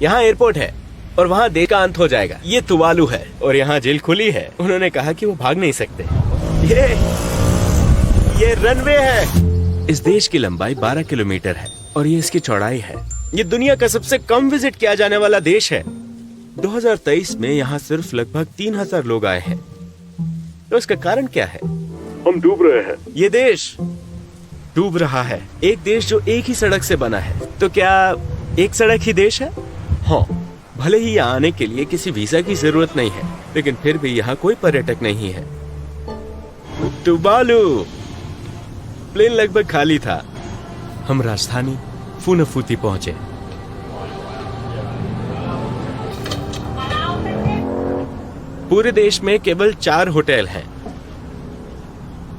यहाँ एयरपोर्ट है और वहाँ देश का अंत हो जाएगा। ये तुवालू है और यहाँ जेल खुली है। उन्होंने कहा कि वो भाग नहीं सकते। ये रनवे है। इस देश की लंबाई 12 किलोमीटर है और ये इसकी चौड़ाई है। ये दुनिया का सबसे कम विजिट किया जाने वाला देश है। 2023 में यहाँ सिर्फ लगभग 3000 लोग आए हैं। तो इसका कारण क्या है? हम डूब रहे हैं। ये देश डूब रहा है। एक देश जो एक ही सड़क से बना है। तो क्या एक सड़क ही देश है? हाँ, भले ही यहाँ आने के लिए किसी वीजा की जरूरत नहीं है, लेकिन फिर भी यहाँ कोई पर्यटक नहीं है। तुवालू प्लेन लगभग खाली था। हम राजधानी फुनाफुती पहुंचे। पूरे देश में केवल 4 होटल हैं,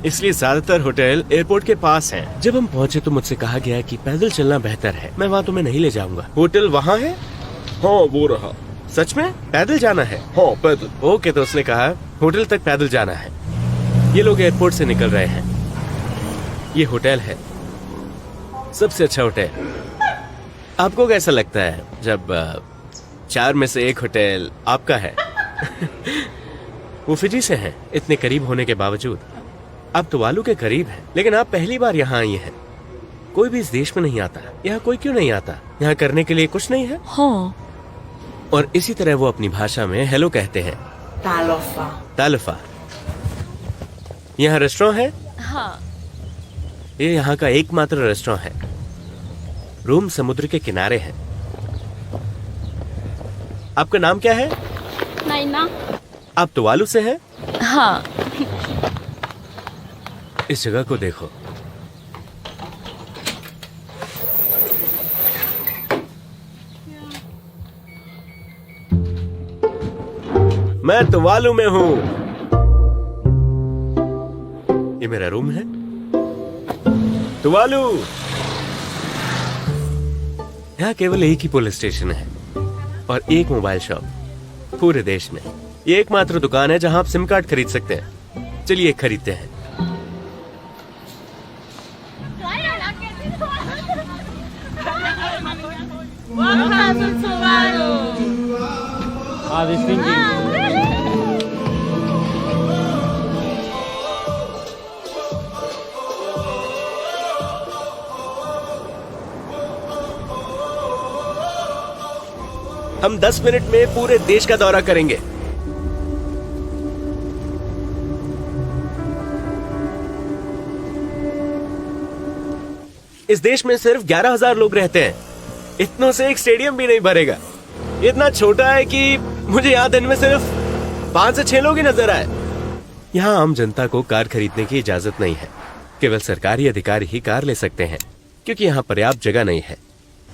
इसलिए ज्यादातर होटल एयरपोर्ट के पास हैं। जब हम पहुंचे तो मुझसे कहा गया कि पैदल चलना बेहतर है। मैं वहाँ तुम्हें नहीं ले जाऊंगा। होटल वहाँ है? हाँ, वो रहा। सच में? पैदल जाना है? हाँ, पैदल। ओके, तो उसने कहा होटल तक पैदल जाना है। ये लोग एयरपोर्ट से निकल रहे हैं। ये होटल है, सबसे अच्छा होटल। आपको कैसा लगता है जब 4 में से 1 होटल आपका है? वो फिजी से हैं, इतने करीब होने के बावजूद। आप तुवालू के करीब हैं, लेकिन आप पहली बार यहाँ आई हैं। कोई भी इस देश में नहीं आता। यहाँ कोई क्यों नहीं आता? यहाँ करने के लिए कुछ नहीं है? हाँ। और इसी तरह वो अपनी भाषा में हेलो कहते हैं। तालोफा। तालोफा। यहाँ रेस्टोरेंट है? हाँ। ये यहाँ का एकमात्र रेस्टोरेंट है। रूम समुद्र के किनारे है। आपका नाम क्या है? नैना। आप तुवालू से हैं? हाँ। इस जगह को देखो। मैं तुवालू में हूँ। ये मेरा रूम है। तुवालू। यहाँ केवल एक ही पुलिस स्टेशन है और एक मोबाइल शॉप पूरे देश में। ये एकमात्र दुकान है जहां आप सिम कार्ड खरीद सकते हैं। चलिए खरीदते हैं। हम 10 मिनट में पूरे देश का दौरा करेंगे। इस देश में सिर्फ 11,000 लोग रहते हैं। इतनों से एक स्टेडियम भी नहीं भरेगा। इतना छोटा है कि मुझे यहाँ दिन में सिर्फ 5 से 6 लोग ही नजर आए। यहाँ आम जनता को कार खरीदने की इजाजत नहीं है। केवल सरकारी अधिकारी ही कार ले सकते हैं, क्योंकि यहाँ पर्याप्त जगह नहीं है।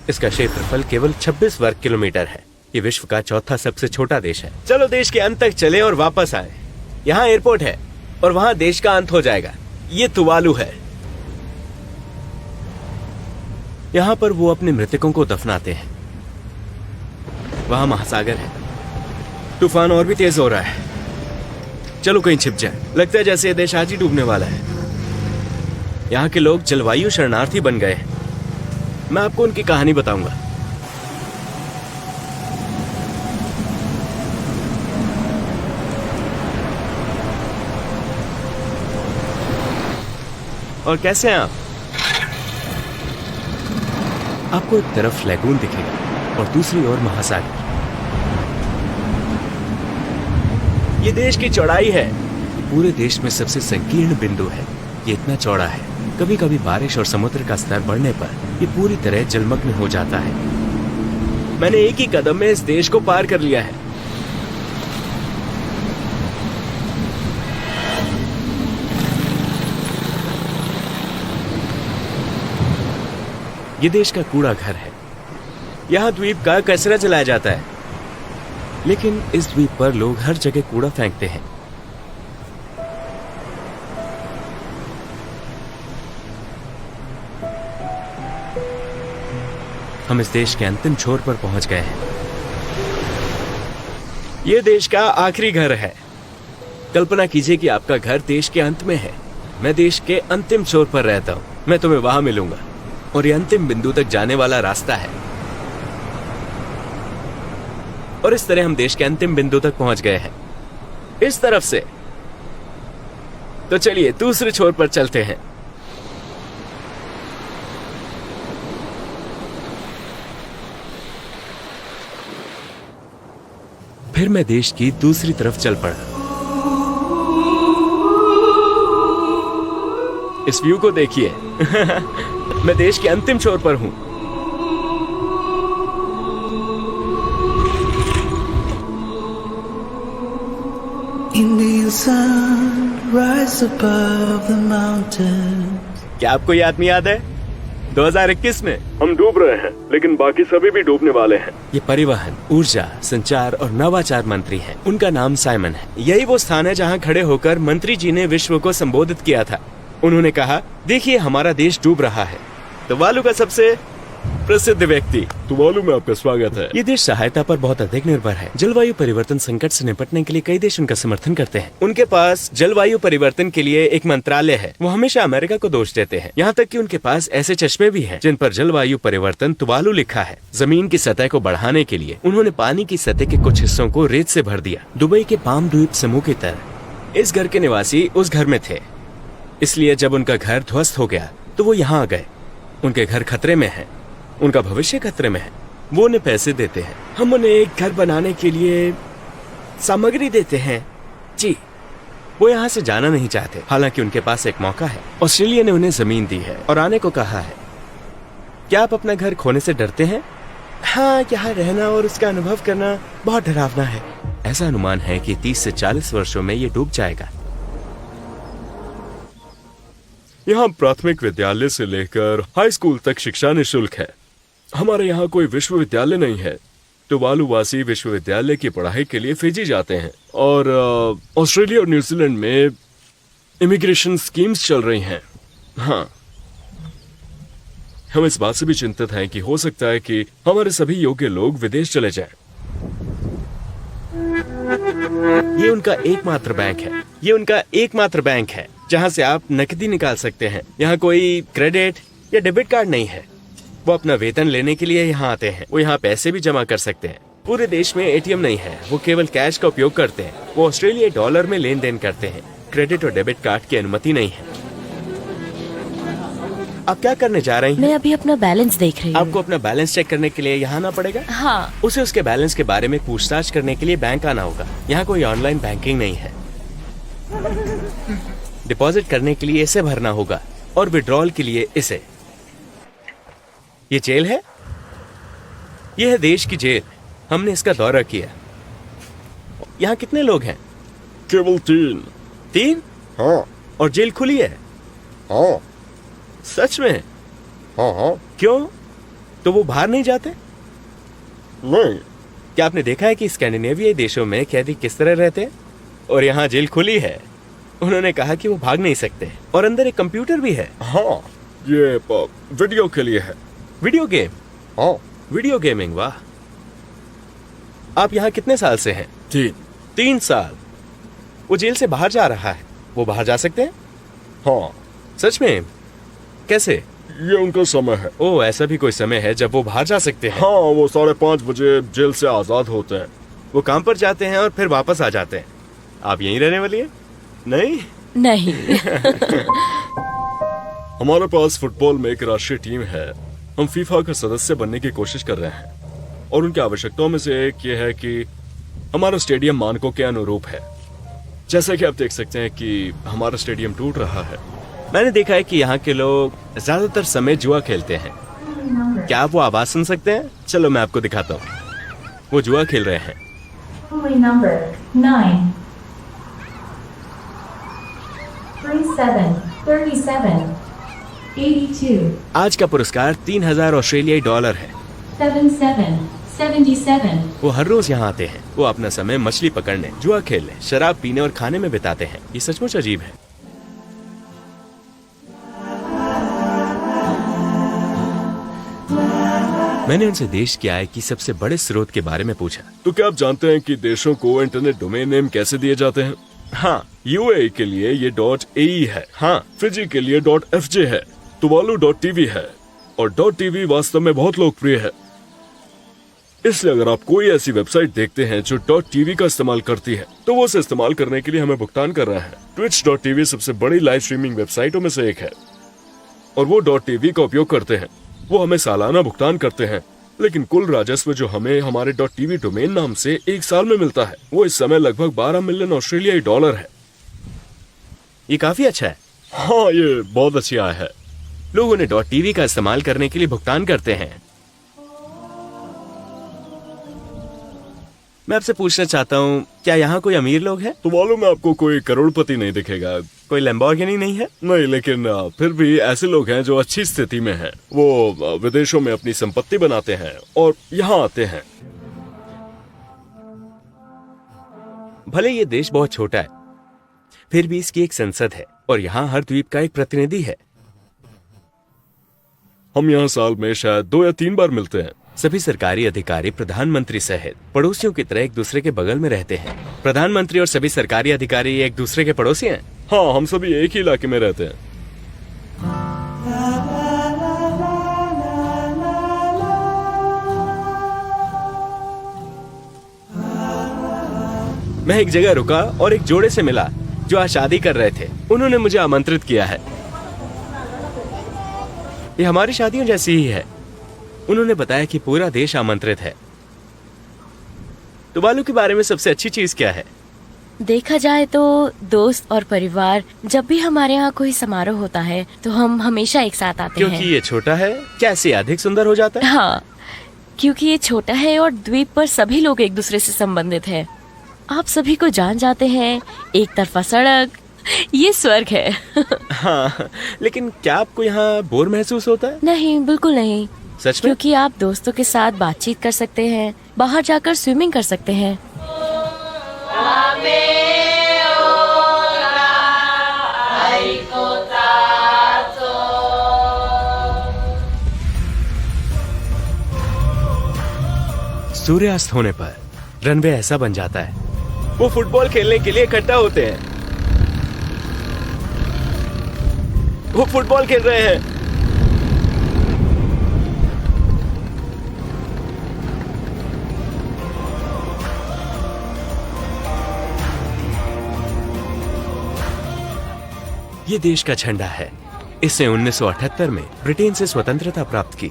इसका क्षेत्रफल केवल 26 वर्ग किलोमीटर है। ये विश्व का 4था सबसे छोटा देश है। चलो देश के अंत तक चले और वापस आए। यहाँ एयरपोर्ट है और वहाँ देश का अंत हो जाएगा। ये तुवालू है। यहाँ पर वो अपने मृतकों को दफनाते हैं। वहाँ महासागर है। तूफान और भी तेज हो रहा है। चलो कहीं छिप जाए। लगता है जैसे ये देश आज ही डूबने वाला है। यहाँ के लोग जलवायु शरणार्थी बन गए हैं। मैं आपको उनकी कहानी बताऊंगा। और कैसे हैं आप? आपको एक तरफ लैगून दिखेगा और दूसरी ओर महासागर। ये देश की चौड़ाई है। पूरे देश में सबसे संकीर्ण बिंदु है। ये इतना चौड़ा है, कभी कभी बारिश और समुद्र का स्तर बढ़ने पर ये पूरी तरह जलमग्न हो जाता है। मैंने एक ही कदम में इस देश को पार कर लिया है। ये देश का कूड़ा घर है। यहाँ द्वीप का कचरा जलाया जाता है, लेकिन इस द्वीप पर लोग हर जगह कूड़ा फेंकते हैं। हम इस देश के अंतिम छोर पर पहुंच गए हैं। यह देश का आखिरी घर है। कल्पना कीजिए कि आपका घर देश के अंत में है। मैं देश के अंतिम छोर पर रहता हूं। मैं तुम्हें वहां मिलूंगा और ये अंतिम बिंदु तक जाने वाला रास्ता है। और इस तरह हम देश के अंतिम बिंदु तक पहुंच गए हैं, इस तरफ से। तो चलिए दूसरे छोर पर चलते हैं। फिर मैं देश की दूसरी तरफ चल पड़ा। इस व्यू को देखिए। मैं देश के अंतिम छोर पर हूं। Indian sun rise above the mountains. क्या आपको ये आदमी याद है 2021 में? हम डूब रहे हैं, लेकिन बाकी सभी भी डूबने वाले हैं। ये परिवहन, ऊर्जा, संचार और नवाचार मंत्री हैं। उनका नाम साइमन है। यही वो स्थान है जहां खड़े होकर मंत्री जी ने विश्व को संबोधित किया था। उन्होंने कहा, देखिए हमारा देश डूब रहा है। तुवालू का सबसे प्रसिद्ध व्यक्ति। तुवालू में आपका स्वागत है। ये देश सहायता पर बहुत अधिक निर्भर है। जलवायु परिवर्तन संकट से निपटने के लिए कई देश उनका समर्थन करते हैं। उनके पास जलवायु परिवर्तन के लिए एक मंत्रालय है। वो हमेशा अमेरिका को दोष देते हैं। यहाँ तक कि उनके पास ऐसे चश्मे भी हैं जिन पर जलवायु परिवर्तन तुवालू लिखा है। जमीन की सतह को बढ़ाने के लिए उन्होंने पानी की सतह के कुछ हिस्सों को रेत से भर दिया। दुबई के पाम द्वीप समूह की तरह इस घर के निवासी उस घर में थे, इसलिए जब उनका घर ध्वस्त हो गया तो वो यहाँ आ गए। उनके घर खतरे में है, उनका भविष्य खतरे में है। वो उन्हें पैसे देते हैं। हम उन्हें एक घर बनाने के लिए सामग्री देते हैं। जी, वो यहाँ से जाना नहीं चाहते, हालांकि उनके पास एक मौका है। ऑस्ट्रेलिया ने उन्हें जमीन दी है और आने को कहा है। क्या आप अपना घर खोने से डरते हैं? हाँ, यहाँ रहना और उसका अनुभव करना बहुत डरावना है। ऐसा अनुमान है कि 30 से 40 वर्षों में ये डूब जाएगा। यहाँ प्राथमिक विद्यालय से लेकर हाई स्कूल तक शिक्षा निःशुल्क है। हमारे यहाँ कोई विश्वविद्यालय नहीं है। तुवालू वासी विश्वविद्यालय की पढ़ाई के लिए फिजी जाते हैं और ऑस्ट्रेलिया और न्यूजीलैंड में इमिग्रेशन स्कीम्स चल रही हैं। हाँ, हम इस बात से भी चिंतित हैं कि हो सकता है कि हमारे सभी योग्य लोग विदेश चले जाएं। ये उनका एकमात्र बैंक है। ये उनका एकमात्र बैंक है जहाँ से आप नकदी निकाल सकते हैं। यहाँ कोई क्रेडिट या डेबिट कार्ड नहीं है। वो अपना वेतन लेने के लिए यहाँ आते हैं। वो यहाँ पैसे भी जमा कर सकते हैं। पूरे देश में एटीएम नहीं है। वो केवल कैश का उपयोग करते हैं। वो ऑस्ट्रेलियाई डॉलर में लेन देन करते हैं। क्रेडिट और डेबिट कार्ड की अनुमति नहीं है। आप क्या करने जा रही हैं? मैं अभी अपना बैलेंस देख रही हूँ। आपको अपना बैलेंस चेक करने के लिए यहाँ आना पड़ेगा। हाँ। उसे उसके बैलेंस के बारे में पूछताछ करने के लिए बैंक आना होगा। यहाँ कोई ऑनलाइन बैंकिंग नहीं है। डिपॉजिट करने के लिए इसे भरना होगा और विड्रॉल के लिए इसे। ये जेल है। ये है देश की जेल। हमने इसका दौरा किया। यहाँ कितने लोग हैं? केवल 3। 3? हाँ और जेल खुली है? हाँ सच में? हाँ हाँ। क्यों? तो वो बाहर नहीं जाते? नहीं। क्या आपने देखा है कि स्कैंडिनेवियाई देशों में कैदी किस तरह रहते हैं? और यहाँ जेल खुली है। उन्होंने कहा कि वो भाग नहीं सकते और अंदर एक कंप्यूटर भी है। हाँ, ये वीडियो के लिए है। Video game? हाँ। वीडियो गेमिंग, वाह। आप यहाँ कितने साल से हैं? 3 साल। वो जेल से बाहर जा रहा है। वो बाहर जा सकते हैं? हाँ। सच में? कैसे? ये उनका समय है। ओह, ऐसा भी कोई समय है जब वो बाहर जा सकते हैं? हाँ, वो 5:30 बजे जेल से आजाद होते हैं। वो काम पर जाते हैं और फिर वापस आ जाते हैं। आप यहीं रहने वाली हैं? नहीं। हमारे पास फुटबॉल में एक राष्ट्रीय टीम है। हम फीफा का सदस्य बनने की कोशिश कर रहे हैं और उनकी आवश्यकताओं में से एक ये है कि हमारा स्टेडियम मानकों के अनुरूप है। जैसा कि आप देख सकते हैं कि हमारा स्टेडियम टूट रहा है। मैंने देखा है कि यहाँ के लोग ज्यादातर समय जुआ खेलते हैं। क्या आप वो आवाज सुन सकते हैं? चलो मैं आपको दिखाता हूँ। वो जुआ खेल रहे हैं। Number 9 37 37 82 आज का पुरस्कार 3000 ऑस्ट्रेलियाई डॉलर है। 77 77 वो हर रोज यहाँ आते हैं। वो अपना समय मछली पकड़ने, जुआ खेलने, शराब पीने और खाने में बिताते हैं। ये सचमुच अजीब है। मैंने उनसे देश की आय की सबसे बड़े स्रोत के बारे में पूछा। तो क्या आप जानते हैं कि देशों को इंटरनेट डोमेन नेम कैसे दिए जाते हैं? हाँ, यूएई के लिए ये .ae है। हाँ, फिजी के लिए .fj है। तुवालू .tv है और .tv वास्तव में बहुत लोकप्रिय है। इसलिए अगर आप कोई ऐसी वेबसाइट देखते हैं जो .tv का इस्तेमाल करती है तो वो उसे इस्तेमाल करने के लिए हमें भुगतान कर रहा है। Twitch.tv सबसे बड़ी लाइव स्ट्रीमिंग वेबसाइटों में से एक है और वो .tv का उपयोग करते हैं। वो हमें सालाना भुगतान करते हैं, लेकिन कुल राजस्व जो हमें हमारे .tv डोमेन नाम से एक साल में मिलता है वो इस समय लगभग 12 मिलियन ऑस्ट्रेलियाई डॉलर है। ये काफी अच्छा है। हाँ, ये बहुत अच्छी आय है। लोग उन्हें .tv का इस्तेमाल करने के लिए भुगतान करते हैं। मैं आपसे पूछना चाहता हूँ, क्या यहाँ कोई अमीर लोग हैं? तो मालूम है आपको कोई करोड़पति नहीं दिखेगा। कोई लैम्बोर्गिनी नहीं है? नहीं, लेकिन फिर भी ऐसे लोग हैं जो अच्छी स्थिति में हैं। वो विदेशों में अपनी संपत्ति बनाते हैं और यहाँ आते हैं। भले ये देश बहुत छोटा है, फिर भी इसकी एक संसद है और यहाँ हर द्वीप का एक प्रतिनिधि है। हम यहाँ साल में शायद 2 या 3 बार मिलते हैं। सभी सरकारी अधिकारी प्रधानमंत्री सहित पड़ोसियों की तरह एक दूसरे के बगल में रहते हैं। प्रधानमंत्री और सभी सरकारी अधिकारी एक दूसरे के पड़ोसी हैं। हाँ, हम सभी एक ही इलाके में रहते हैं। मैं एक जगह रुका और एक जोड़े से मिला जो आज शादी कर रहे थे। उन्होंने मुझे आमंत्रित किया है। ये हमारी शादियों जैसी ही है। उन्होंने बताया कि पूरा देश आमंत्रित है। तुवालू के बारे में सबसे अच्छी चीज क्या है? देखा जाए तो दोस्त और परिवार, जब भी हमारे यहाँ कोई समारोह होता है तो हम हमेशा एक साथ आते क्योंकि हैं। ये छोटा है, कैसे अधिक सुंदर हो जाता है? हाँ, क्योंकि ये छोटा है और द्वीप पर सभी लोग एक दूसरे से संबंधित हैं। आप सभी को जान जाते हैं, एक तरफा सड़क, ये स्वर्ग है। हाँ, लेकिन क्या आपको यहाँ बोर महसूस होता है? नहीं, बिल्कुल नहीं। सच में? क्योंकि आप दोस्तों के साथ बातचीत कर सकते हैं, बाहर जाकर स्विमिंग कर सकते हैं। सूर्यास्त होने पर रनवे ऐसा बन जाता है। वो फुटबॉल खेलने के लिए इकट्ठा होते हैं। वो फुटबॉल खेल रहे हैं। ये देश का झंडा है। इसने 1978 में ब्रिटेन से स्वतंत्रता प्राप्त की।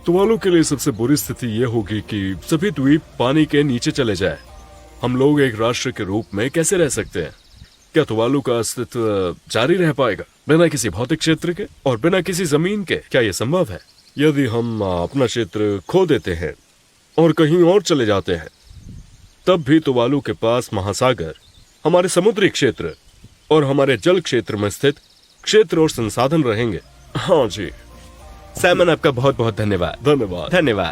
तुवालू के लिए सबसे बुरी स्थिति ये होगी कि सभी द्वीप पानी के नीचे चले जाए। हम लोग एक राष्ट्र के रूप में कैसे रह सकते हैं? क्या तुवालू का अस्तित्व जारी रह पाएगा बिना किसी भौतिक क्षेत्र के और बिना किसी जमीन के? क्या यह संभव है? यदि हम अपना क्षेत्र खो देते हैं और कहीं और चले जाते हैं, तब भी तुवालू के पास महासागर, हमारे समुद्री क्षेत्र और हमारे जल क्षेत्र में स्थित क्षेत्र और संसाधन रहेंगे। हाँ जी। साइमन, आपका बहुत बहुत धन्यवाद। धन्यवाद। धन्यवाद।